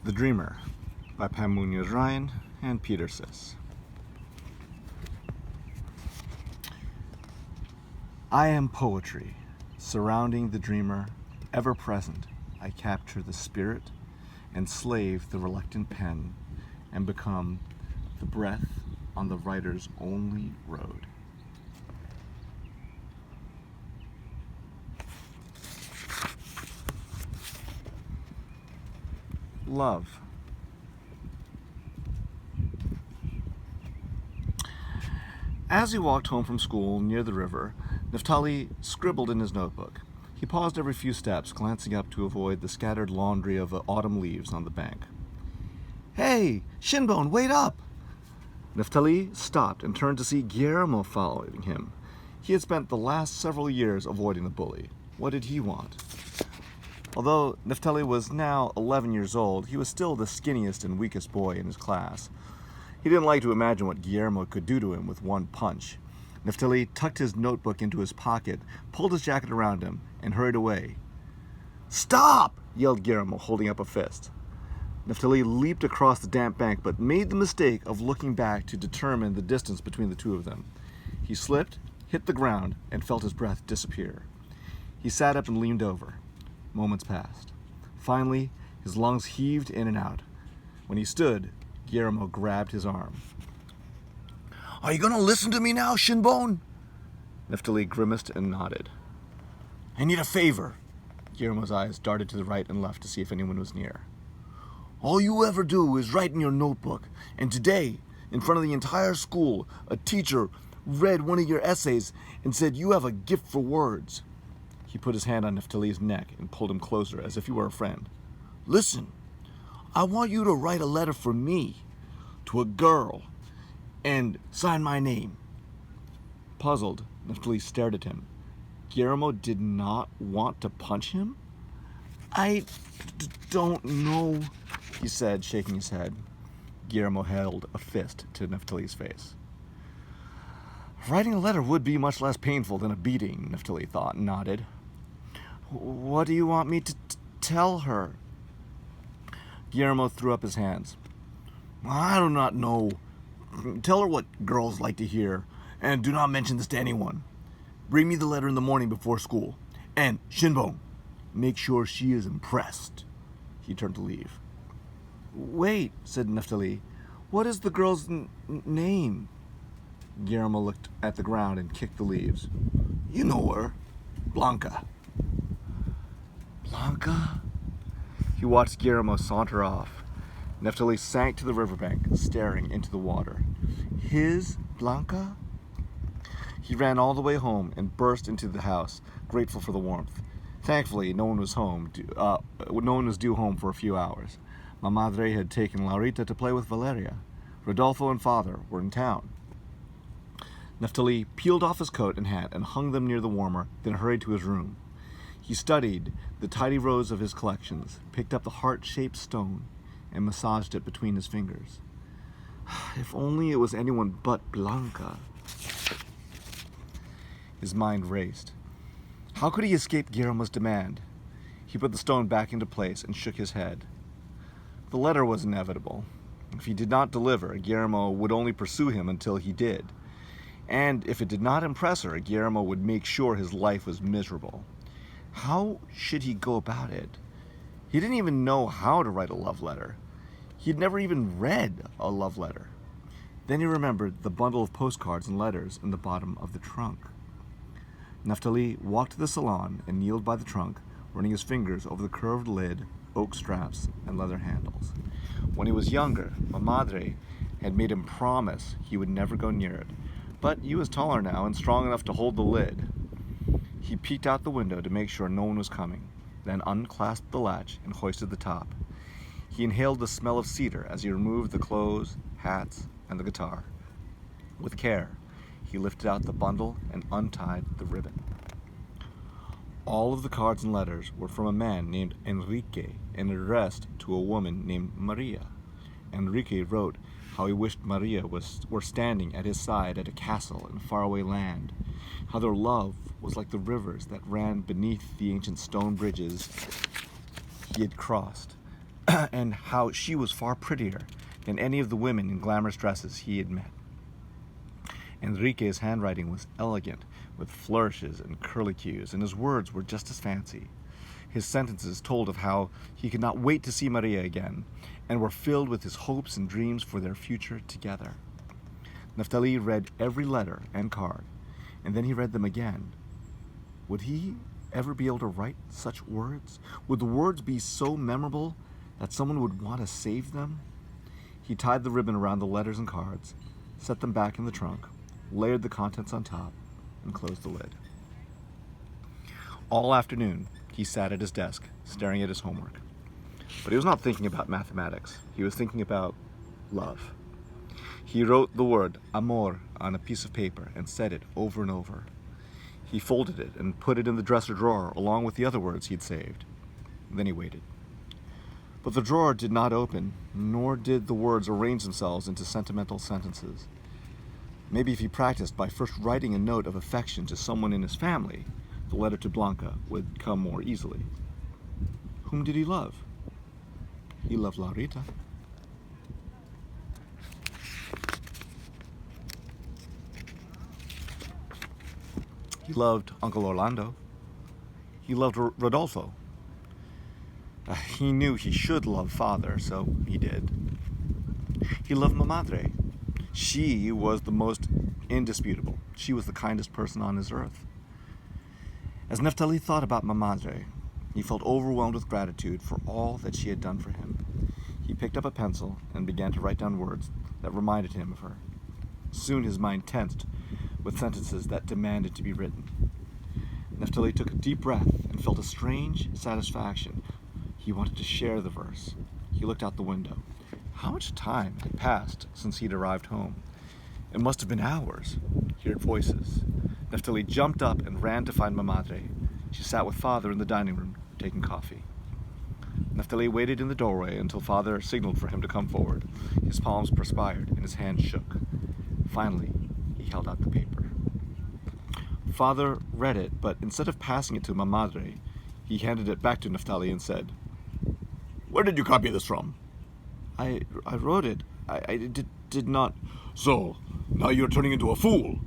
The Dreamer by Pam Muñoz Ryan and Peter Sis. I am poetry, surrounding the dreamer, ever present. I capture the spirit, enslave the reluctant pen, and become the breath on the writer's only road. Love. As he walked home from school near the river, Neftali scribbled in his notebook. He paused every few steps, glancing up to avoid the scattered laundry of autumn leaves on the bank. "Hey, Shinbone, wait up!" Neftali stopped and turned to see Guillermo following him. He had spent the last several years avoiding the bully. What did he want? Although Neftali was now 11 years old, he was still the skinniest and weakest boy in his class. He didn't like to imagine what Guillermo could do to him with one punch. Neftali tucked his notebook into his pocket, pulled his jacket around him, and hurried away. "Stop!" yelled Guillermo, holding up a fist. Neftali leaped across the damp bank, but made the mistake of looking back to determine the distance between the two of them. He slipped, hit the ground, and felt his breath disappear. He sat up and leaned over. Moments passed. Finally, his lungs heaved in and out. When he stood, Guillermo grabbed his arm. "Are you going to listen to me now, Shinbone?" Neftali grimaced and nodded. "I need a favor." Guillermo's eyes darted to the right and left to see if anyone was near. "All you ever do is write in your notebook, and today, in front of the entire school, a teacher read one of your essays and said you have a gift for words." He put his hand on Neftali's neck and pulled him closer as if he were a friend. "Listen, I want you to write a letter from me to a girl and sign my name." Puzzled, Neftali stared at him. Guillermo did not want to punch him? "I don't know," he said, shaking his head. Guillermo held a fist to Neftali's face. Writing a letter would be much less painful than a beating, Neftali thought and nodded. "What do you want me to tell her?" Guillermo threw up his hands. "I do not know. Tell her what girls like to hear, and do not mention this to anyone. Bring me the letter in the morning before school. And, Shinbone, make sure she is impressed." He turned to leave. "Wait," said Neftali. "What is the girl's name?" Guillermo looked at the ground and kicked the leaves. "You know her. Blanca." "Blanca?" He watched Guillermo saunter off. Neftali sank to the riverbank, staring into the water. His Blanca? He ran all the way home and burst into the house, grateful for the warmth. Thankfully, no one was due home for a few hours. My madre had taken Laurita to play with Valeria. Rodolfo and father were in town. Neftali peeled off his coat and hat and hung them near the warmer, then hurried to his room. He studied the tidy rows of his collections, picked up the heart-shaped stone, and massaged it between his fingers. If only it was anyone but Blanca. His mind raced. How could he escape Guillermo's demand? He put the stone back into place and shook his head. The letter was inevitable. If he did not deliver, Guillermo would only pursue him until he did. And if it did not impress her, Guillermo would make sure his life was miserable. How should he go about it? He didn't even know how to write a love letter. He had never even read a love letter. Then he remembered the bundle of postcards and letters in the bottom of the trunk. Neftali walked to the salon and kneeled by the trunk, running his fingers over the curved lid, oak straps, and leather handles. When he was younger, my madre had made him promise he would never go near it, but he was taller now and strong enough to hold the lid. He peeked out the window to make sure no one was coming, then unclasped the latch and hoisted the top. He inhaled the smell of cedar as he removed the clothes, hats, and the guitar. With care, he lifted out the bundle and untied the ribbon. All of the cards and letters were from a man named Enrique and addressed to a woman named Maria. Enrique wrote how he wished Maria were standing at his side at a castle in a faraway land, how their love was like the rivers that ran beneath the ancient stone bridges he had crossed. and how she was far prettier than any of the women in glamorous dresses he had met. Enrique's handwriting was elegant, with flourishes and curlicues, and his words were just as fancy. His sentences told of how he could not wait to see Maria again, and were filled with his hopes and dreams for their future together. Neftali read every letter and card, and then he read them again. Would he ever be able to write such words? Would the words be so memorable that someone would want to save them? He tied the ribbon around the letters and cards, set them back in the trunk, layered the contents on top, and closed the lid. All afternoon, he sat at his desk, staring at his homework. But he was not thinking about mathematics. He was thinking about love. He wrote the word amor on a piece of paper and said it over and over. He folded it and put it in the dresser drawer along with the other words he'd saved. Then he waited. But the drawer did not open, nor did the words arrange themselves into sentimental sentences. Maybe if he practiced by first writing a note of affection to someone in his family, the letter to Blanca would come more easily. Whom did he love? He loved Laurita. He loved Uncle Orlando. He loved Rodolfo. He knew he should love Father, so he did. He loved Mamadre. She was the most indisputable. She was the kindest person on his earth. As Neftali thought about Mamadre, he felt overwhelmed with gratitude for all that she had done for him. He picked up a pencil and began to write down words that reminded him of her. Soon his mind tensed with sentences that demanded to be written. Neftali took a deep breath and felt a strange satisfaction. He wanted to share the verse. He looked out the window. How much time had passed since he'd arrived home? It must have been hours. He heard voices. Neftali jumped up and ran to find Mamadre. She sat with Father in the dining room, taking coffee. Neftali waited in the doorway until Father signaled for him to come forward. His palms perspired and his hands shook. Finally, he held out the paper. Father read it, but instead of passing it to Mamadre, he handed it back to Neftali and said, "Where did you copy this from?" I wrote it. I did not. So, now you're turning into a fool.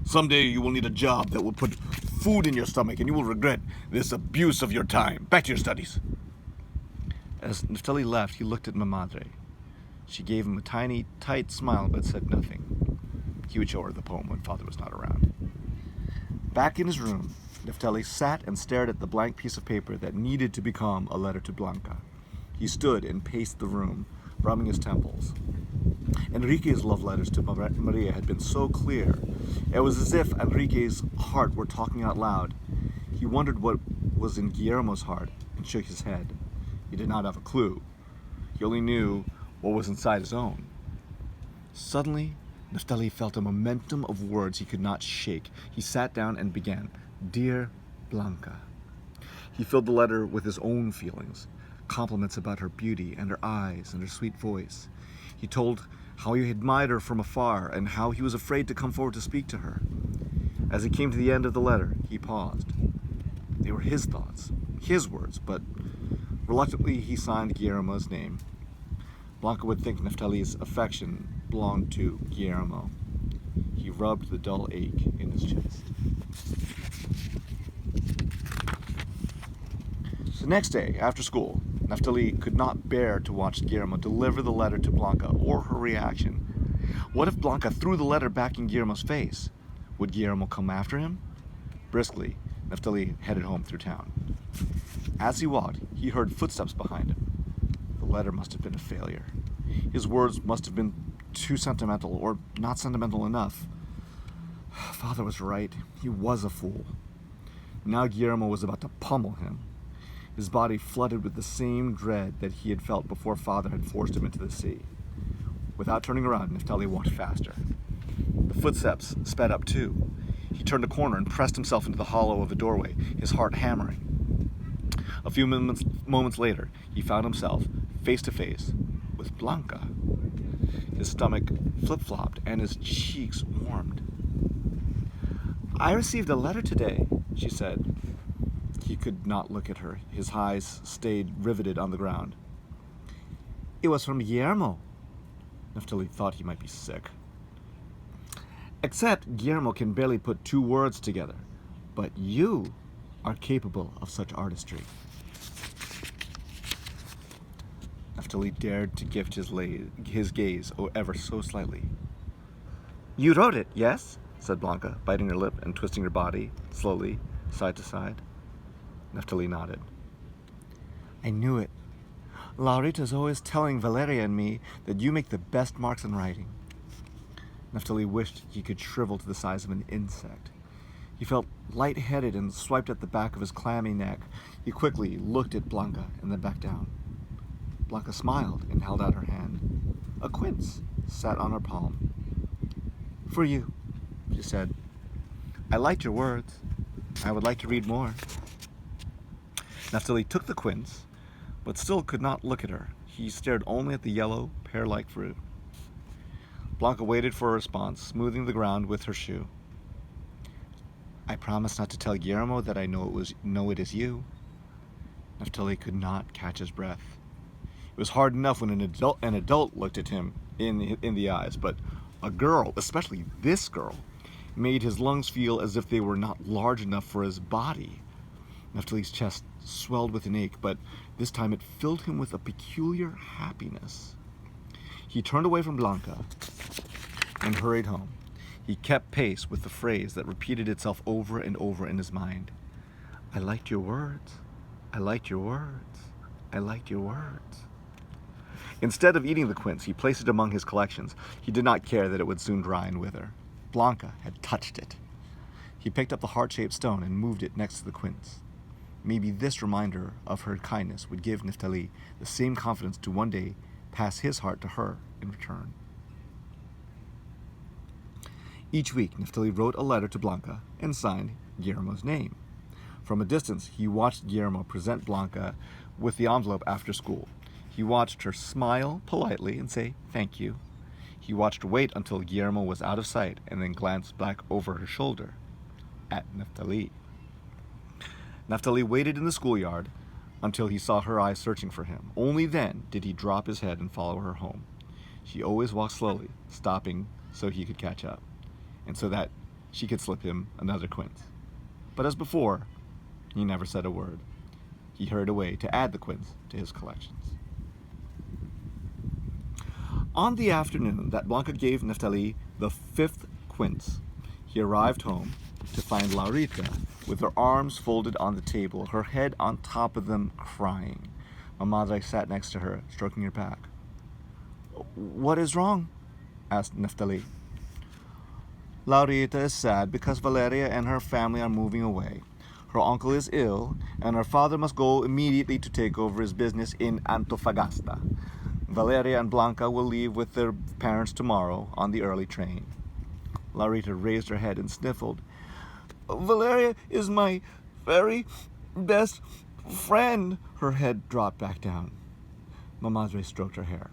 Someday you will need a job that will put food in your stomach and you will regret this abuse of your time. Back to your studies. As Neftali left, he looked at Mamadre. She gave him a tiny, tight smile but said nothing. He would show her the poem when Father was not around. Back in his room, Neftali sat and stared at the blank piece of paper that needed to become a letter to Blanca. He stood and paced the room, rubbing his temples. Enrique's love letters to Maria had been so clear. It was as if Enrique's heart were talking out loud. He wondered what was in Guillermo's heart and shook his head. He did not have a clue. He only knew what was inside his own. Suddenly, Neftali felt a momentum of words he could not shake. He sat down and began, "Dear Blanca." He filled the letter with his own feelings, compliments about her beauty and her eyes and her sweet voice. He told how he admired her from afar and how he was afraid to come forward to speak to her. As he came to the end of the letter, he paused. They were his thoughts, his words, but reluctantly he signed Guillermo's name. Blanca would think Neftali's affection belonged to Guillermo. He rubbed the dull ache in his chest. The next day, after school, Neftali could not bear to watch Guillermo deliver the letter to Blanca or her reaction. What if Blanca threw the letter back in Guillermo's face? Would Guillermo come after him? Briskly, Neftali headed home through town. As he walked, he heard footsteps behind him. The letter must have been a failure. His words must have been too sentimental or not sentimental enough. Father was right. He was a fool. Now Guillermo was about to pummel him. His body flooded with the same dread that he had felt before Father had forced him into the sea. Without turning around, Neftali walked faster. The footsteps sped up too. He turned a corner and pressed himself into the hollow of a doorway, his heart hammering. A few moments later, he found himself face to face with Blanca. His stomach flip-flopped and his cheeks warmed. "I received a letter today," she said. He could not look at her. His eyes stayed riveted on the ground. It was from Guillermo. Neftali thought he might be sick. Except Guillermo can barely put two words together. But you are capable of such artistry. Neftali dared to gift his gaze ever so slightly. You wrote it, yes? Said Blanca, biting her lip and twisting her body, slowly, side to side. Neftali nodded. I knew it. Laurita's always telling Valeria and me that you make the best marks in writing. Neftali wished he could shrivel to the size of an insect. He felt lightheaded and swiped at the back of his clammy neck. He quickly looked at Blanca and then back down. Blanca smiled and held out her hand. A quince sat on her palm. For you, she said. I liked your words. I would like to read more. Neftali took the quince, but still could not look at her. He stared only at the yellow, pear-like fruit. Blanca waited for a response, smoothing the ground with her shoe. I promise not to tell Guillermo that I know it is you. Neftali could not catch his breath. It was hard enough when an adult looked at him in the eyes, but a girl, especially this girl, made his lungs feel as if they were not large enough for his body. Neftali's chest swelled with an ache, but this time it filled him with a peculiar happiness. He turned away from Blanca and hurried home. He kept pace with the phrase that repeated itself over and over in his mind. I liked your words. I liked your words. I liked your words. Instead of eating the quince, he placed it among his collections. He did not care that it would soon dry and wither. Blanca had touched it. He picked up the heart-shaped stone and moved it next to the quince. Maybe this reminder of her kindness would give Neftali the same confidence to one day pass his heart to her in return. Each week, Neftali wrote a letter to Blanca and signed Guillermo's name. From a distance, he watched Guillermo present Blanca with the envelope after school. He watched her smile politely and say thank you. He watched her wait until Guillermo was out of sight and then glanced back over her shoulder at Neftali. Neftali waited in the schoolyard until he saw her eyes searching for him. Only then did he drop his head and follow her home. She always walked slowly, stopping so he could catch up, and so that she could slip him another quince. But as before, he never said a word. He hurried away to add the quince to his collections. On the afternoon that Blanca gave Neftali the 5th quince, he arrived home to find Laurita with her arms folded on the table, her head on top of them, crying. Madre sat next to her, stroking her back. What is wrong? Asked Neftali. Laurita is sad because Valeria and her family are moving away. Her uncle is ill, and her father must go immediately to take over his business in Antofagasta. Valeria and Blanca will leave with their parents tomorrow on the early train. Laurita raised her head and sniffled. Valeria is my very best friend. Her head dropped back down. Madre stroked her hair.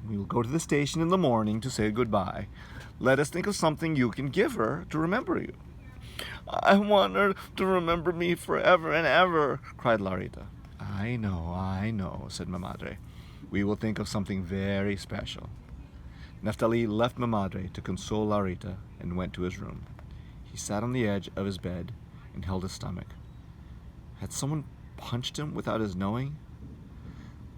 We will go to the station in the morning to say goodbye. Let us think of something you can give her to remember you. I want her to remember me forever and ever, cried Laurita. I know, said Madre. We will think of something very special. Neftali left Madre to console Laurita and went to his room. He sat on the edge of his bed and held his stomach. Had someone punched him without his knowing?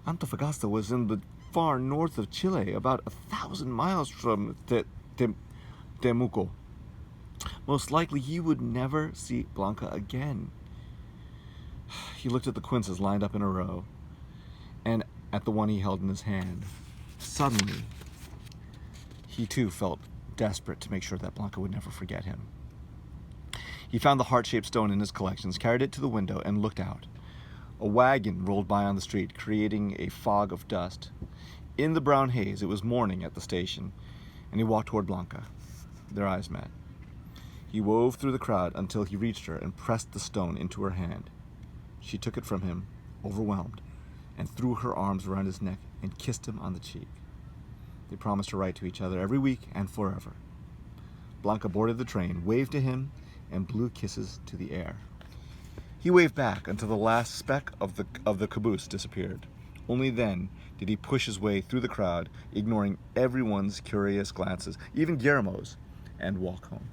Antofagasta was in the far north of Chile, about 1,000 miles from Temuco. Most likely he would never see Blanca again. He looked at the quinces lined up in a row, and at the one he held in his hand. Suddenly, he too felt desperate to make sure that Blanca would never forget him. He found the heart-shaped stone in his collections, carried it to the window, and looked out. A wagon rolled by on the street, creating a fog of dust. In the brown haze, it was morning at the station, and he walked toward Blanca. Their eyes met. He wove through the crowd until he reached her and pressed the stone into her hand. She took it from him, overwhelmed, and threw her arms around his neck and kissed him on the cheek. They promised to write to each other every week and forever. Blanca boarded the train, waved to him, and blew kisses to the air. He waved back until the last speck of the caboose disappeared. Only then did he push his way through the crowd, ignoring everyone's curious glances, even Guillermo's, and walk home.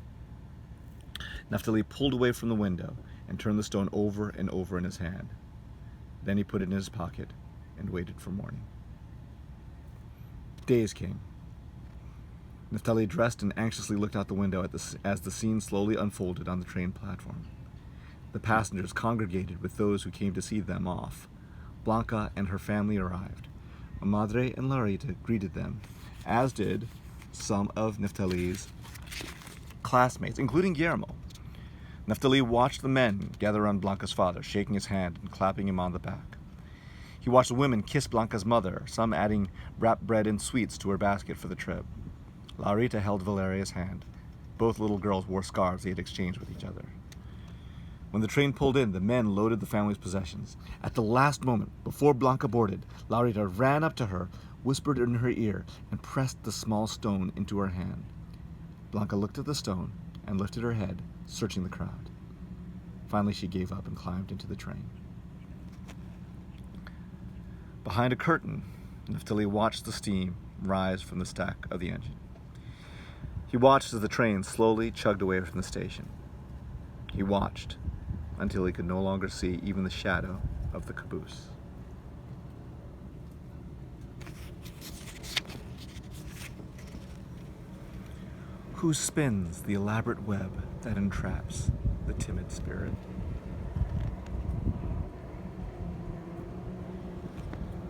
Naphtali pulled away from the window and turned the stone over and over in his hand. Then he put it in his pocket and waited for morning. Days came. Naphtali dressed and anxiously looked out the window as the scene slowly unfolded on the train platform. The passengers congregated with those who came to see them off. Blanca and her family arrived. Madre and Larita greeted them, as did some of Naphtali's classmates, including Guillermo. Naphtali watched the men gather around Blanca's father, shaking his hand and clapping him on the back. He watched the women kiss Blanca's mother, some adding wrapped bread and sweets to her basket for the trip. Larita held Valeria's hand. Both little girls wore scarves they had exchanged with each other. When the train pulled in, the men loaded the family's possessions. At the last moment, before Blanca boarded, Larita ran up to her, whispered in her ear, and pressed the small stone into her hand. Blanca looked at the stone and lifted her head, searching the crowd. Finally, she gave up and climbed into the train. Behind a curtain, Naphtali watched the steam rise from the stack of the engine. He watched as the train slowly chugged away from the station. He watched until he could no longer see even the shadow of the caboose. Who spins the elaborate web that entraps the timid spirit?